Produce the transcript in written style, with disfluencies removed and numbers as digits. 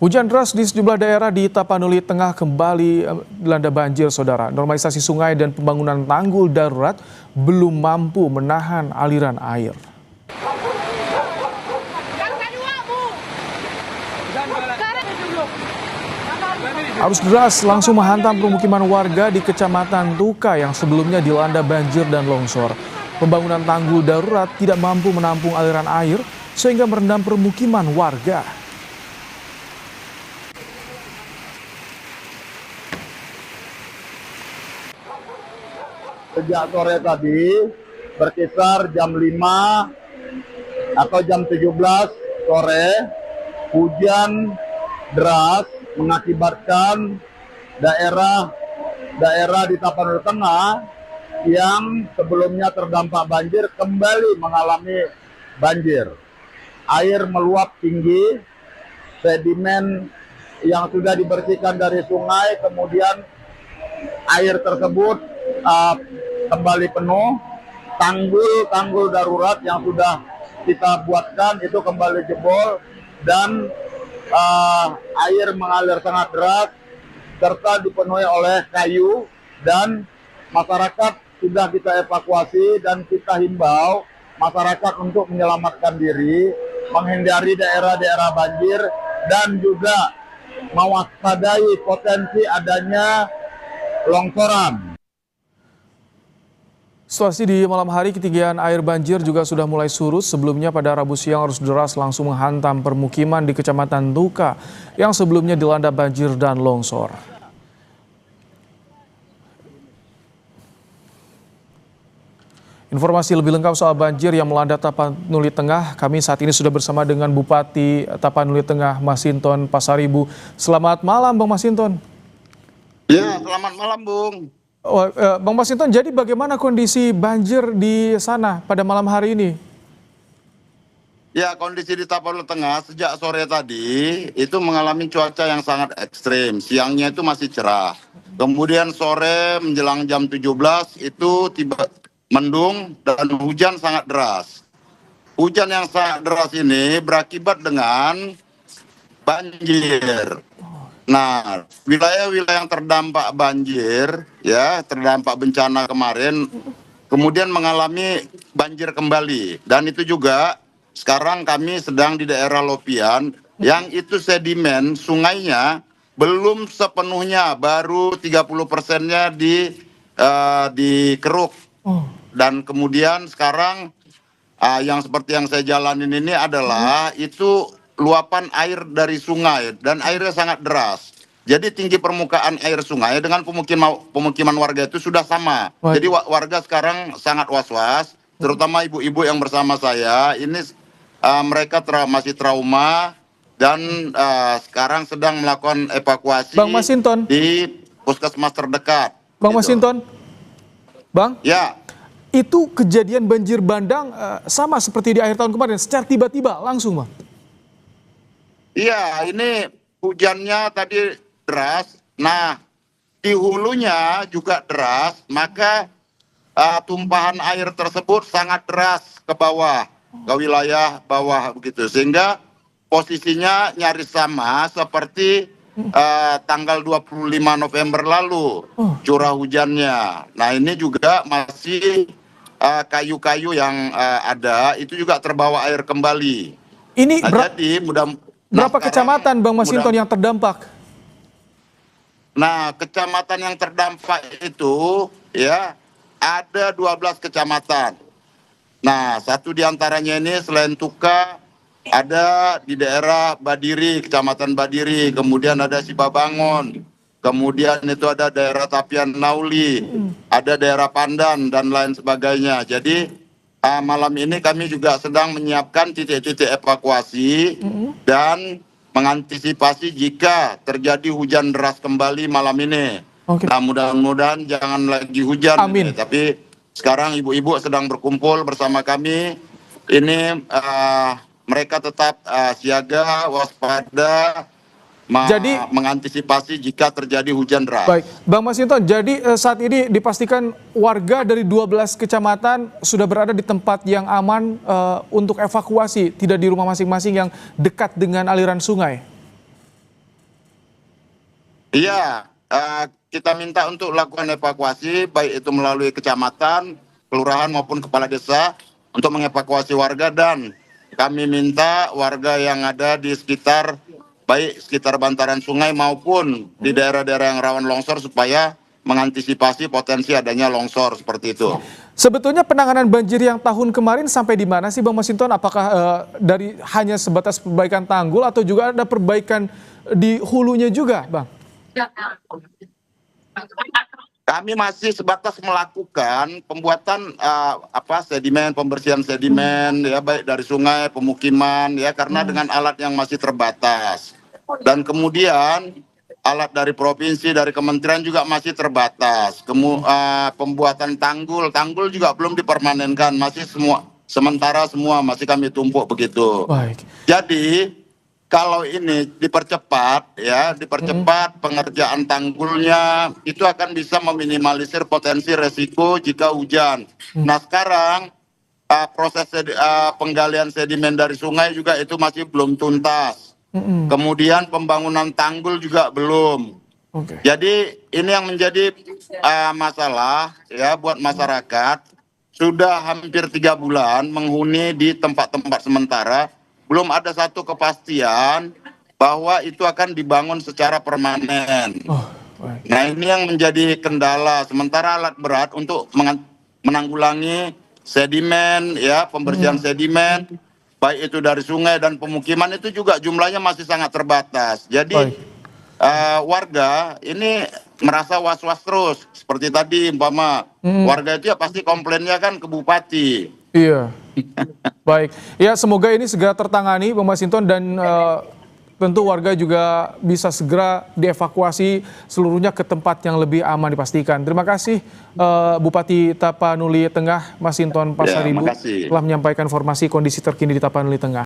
Hujan deras di sejumlah daerah di Tapanuli Tengah kembali dilanda banjir, saudara. Normalisasi sungai dan pembangunan tanggul darurat belum mampu menahan aliran air. Arus deras langsung menghantam permukiman warga di Kecamatan Tuka yang sebelumnya dilanda banjir dan longsor. Pembangunan tanggul darurat tidak mampu menampung aliran air sehingga merendam permukiman warga. Sejak sore tadi, berkisar jam 5 atau jam 17 sore, hujan deras mengakibatkan daerah di Tapanuli Tengah yang sebelumnya terdampak banjir kembali mengalami banjir. Air meluap tinggi, sedimen yang sudah dibersihkan dari sungai, kemudian air tersebut kembali penuh, tanggul darurat yang sudah kita buatkan itu kembali jebol dan air mengalir sangat deras serta dipenuhi oleh kayu, dan masyarakat sudah kita evakuasi dan kita himbau masyarakat untuk menyelamatkan diri, menghindari daerah-daerah banjir dan juga mewaspadai potensi adanya longsoran. Situasi di malam hari, ketinggian air banjir juga sudah mulai surut. Sebelumnya pada Rabu siang arus deras langsung menghantam permukiman di Kecamatan Tuka yang sebelumnya dilanda banjir dan longsor. Informasi lebih lengkap soal banjir yang melanda Tapanuli Tengah, kami saat ini sudah bersama dengan Bupati Tapanuli Tengah, Masinton Pasaribu. Selamat malam, Bang Masinton. Ya, selamat malam, Bung. Bang Masinton, jadi bagaimana kondisi banjir di sana pada malam hari ini? Ya, kondisi di Tapanuli Tengah sejak sore tadi itu mengalami cuaca yang sangat ekstrim. Siangnya itu masih cerah. Kemudian sore menjelang jam 17 itu tiba mendung dan hujan sangat deras. Hujan yang sangat deras ini berakibat dengan banjir. Nah, wilayah-wilayah yang terdampak banjir, ya, terdampak bencana kemarin, kemudian mengalami banjir kembali. Dan itu juga sekarang kami sedang di daerah Lopian, yang itu sedimen sungainya belum sepenuhnya, baru 30%-nya dikeruk. Dan kemudian sekarang yang seperti yang saya jalanin ini adalah itu luapan air dari sungai dan airnya sangat deras. Jadi tinggi permukaan air sungai dengan pemukiman warga itu sudah sama. Jadi warga sekarang sangat was-was, terutama ibu-ibu yang bersama saya. Ini mereka masih trauma dan sekarang sedang melakukan evakuasi Bang Masinton, di puskesmas terdekat. Bang gitu. Masinton, Bang? Ya. Itu kejadian banjir bandang sama seperti di akhir tahun kemarin, secara tiba-tiba langsung, Bang? Iya, ini hujannya tadi deras. Nah, di hulunya juga deras, maka tumpahan air tersebut sangat deras ke bawah, ke wilayah bawah begitu. Sehingga posisinya nyaris sama seperti tanggal 25 November lalu curah hujannya. Nah, ini juga masih kayu-kayu yang ada itu juga terbawa air kembali. Ini jadi berapa kecamatan, Bang Masinton, yang terdampak? Nah, kecamatan yang terdampak itu ya ada 12 kecamatan. Nah, satu diantaranya ini selain Tuka ada di daerah Badiri, Kecamatan Badiri, kemudian ada Sibabangun, kemudian itu ada daerah Tapian Nauli, ada daerah Pandan dan lain sebagainya. Jadi malam ini kami juga sedang menyiapkan titik-titik evakuasi dan mengantisipasi jika terjadi hujan deras kembali malam ini. Nah, mudah-mudahan jangan lagi hujan. Amin. Tapi sekarang ibu-ibu sedang berkumpul bersama kami. Ini mereka tetap siaga, waspada, mengantisipasi jika terjadi hujan deras. Baik, Bang Masinton, jadi saat ini dipastikan warga dari 12 kecamatan sudah berada di tempat yang aman untuk evakuasi, tidak di rumah masing-masing yang dekat dengan aliran sungai? Iya, kita minta untuk lakukan evakuasi, baik itu melalui kecamatan, kelurahan maupun kepala desa untuk mengevakuasi warga, dan kami minta warga yang ada di sekitar, baik sekitar bantaran sungai maupun di daerah-daerah yang rawan longsor supaya mengantisipasi potensi adanya longsor seperti itu. Sebetulnya penanganan banjir yang tahun kemarin sampai di mana sih Bang Masinton? Apakah dari hanya sebatas perbaikan tanggul atau juga ada perbaikan di hulunya juga, Bang? Kami masih sebatas melakukan pembuatan sedimen, pembersihan sedimen ya, baik dari sungai, pemukiman ya, karena dengan alat yang masih terbatas. Dan kemudian alat dari provinsi, dari kementerian juga masih terbatas. Pembuatan tanggul juga belum dipermanenkan, masih sementara semua masih kami tumpuk begitu. Baik. Jadi kalau ini dipercepat ya, dipercepat pengerjaan tanggulnya, itu akan bisa meminimalisir potensi resiko jika hujan. Nah sekarang proses penggalian sedimen dari sungai juga itu masih belum tuntas. Kemudian pembangunan tanggul juga belum. Jadi ini yang menjadi masalah ya buat masyarakat. Sudah hampir 3 bulan menghuni di tempat-tempat sementara, belum ada satu kepastian bahwa itu akan dibangun secara permanen. Nah ini yang menjadi kendala. Sementara alat berat untuk menanggulangi sedimen ya, pembersihan sedimen, baik itu dari sungai dan pemukiman, itu juga jumlahnya masih sangat terbatas. Jadi warga ini merasa was-was terus. Seperti tadi umpama warga itu ya pasti komplainnya kan ke bupati. Iya. Baik. Ya semoga ini segera tertangani Bang Masinton, dan tentu warga juga bisa segera dievakuasi seluruhnya ke tempat yang lebih aman dipastikan. Terima kasih Bupati Tapanuli Tengah Masinton Pasaribu telah menyampaikan informasi kondisi terkini di Tapanuli Tengah.